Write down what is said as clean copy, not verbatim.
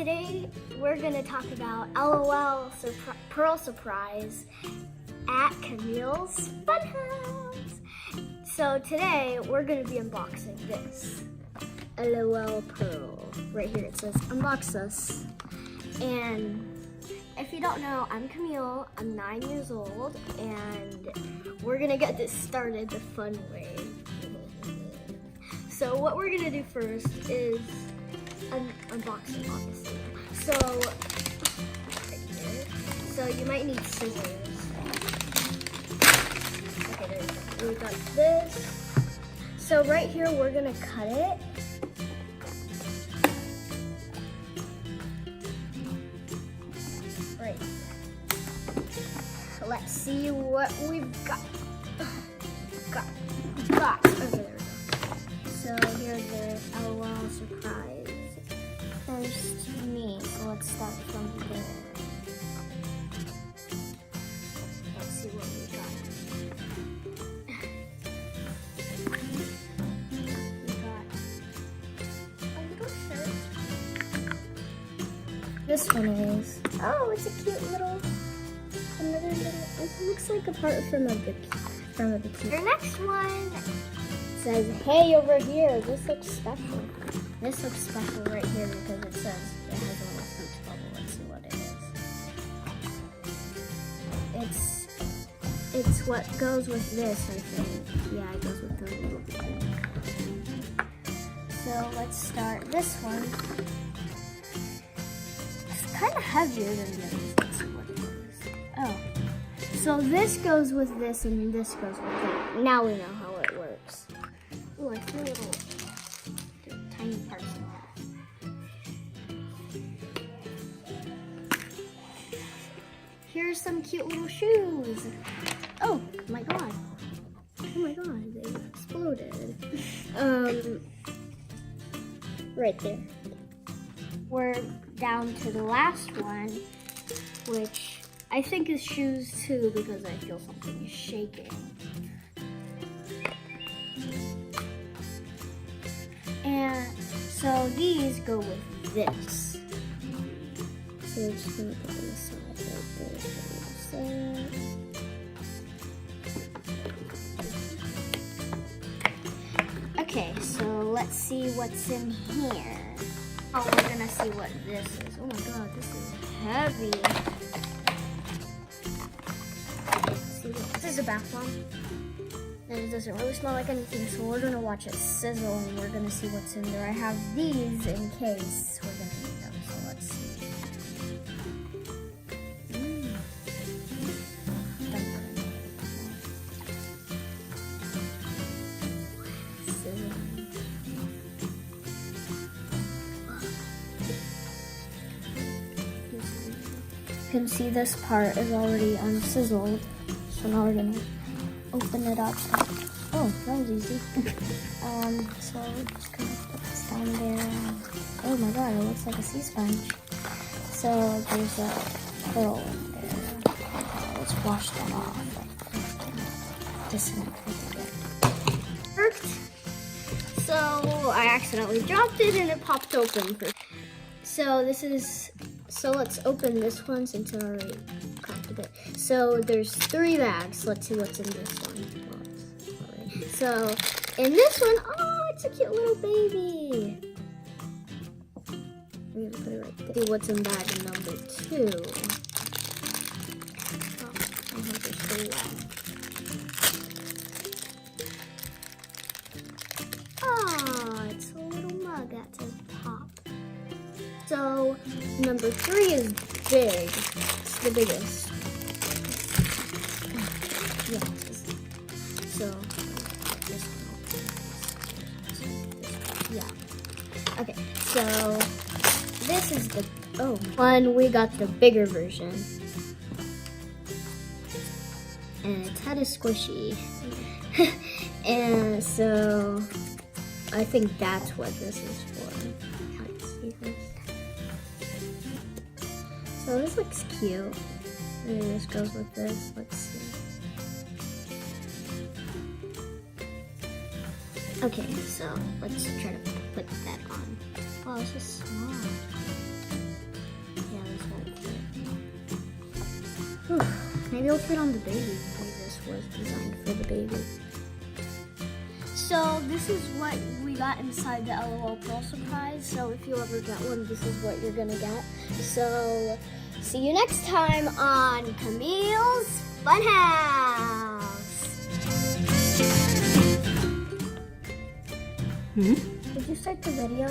today we're gonna talk about LOL Pearl Surprise at Khamil's Funhouse. So today we're gonna be unboxing this LOL Pearl. Right here it says unbox us. And if you don't know, I'm Khamil, I'm 9 years old, and we're gonna get this started the fun way. So what we're gonna do first is unboxing, obviously. So, right here. So you might need scissors. Okay, there you go. We got this. So right here, we're gonna cut it. Right. So let's see what we've got. Okay, there we go. So here's the LOL surprise. First me, so let's start from there. Let's see what we got. We got a little shirt. This one is, oh, it's a cute little, another little, it looks like a part from a bikini. Your next one says, hey, over here, this looks special. This looks special right here because it says it has a little fruit bubble. Let's see what it is. It's what goes with this, I think. Yeah, it goes with the little thing. So let's start this one. It's kind of heavier than this. Let's see what it is. Oh. So this goes with this and this goes with that. Now we know how it works. Ooh, I feel little tiny parts in that. Here's some cute little shoes. Oh my god. Oh my god, they exploded. Right there. We're down to the last one, which I think is shoes too because I feel something is shaking. And so these go with this. So we're just gonna put them aside right there. Okay, so let's see what's in here. Oh, we're gonna see what this is. Oh my god, this is heavy. This is a bath bomb, and it doesn't really smell like anything, so we're gonna watch it sizzle and we're gonna see what's in there. I have these in case we're gonna need them, so let's see. Sizzling. You can see this part is already unsizzled. So now we're gonna open it up. Oh, that was easy. So we're just gonna put this down there. Oh my god, it looks like a sea sponge. So there's a pearl in there. Let's wash that off. Disinfect it. Worked. So I accidentally dropped it and it popped open. So this is. So let's open this one since it already cracked a bit. So there's 3 bags. Let's see what's in this one. So in this one, oh, it's a cute little baby. I'm gonna put it right there. See what's in bag number 2. Oh, I hope it's still wet. Oh, it's a little mug that says pop. So number 3 is big. It's the biggest. Yeah. So this one. Yeah. Okay. So this is the one. We got the bigger version, and it's kind of squishy. And so I think that's what this is for. Let's see this. So this looks cute. Maybe this goes with this. Let's see. Okay, so let's try to put that on. Oh, this is small. Maybe I'll fit on the baby. Maybe this was designed for the baby. So this is what we got inside the LOL Pearl surprise. So if you ever get one, this is what you're gonna get. So see you next time on Khamil's Funhouse. Did you start the video?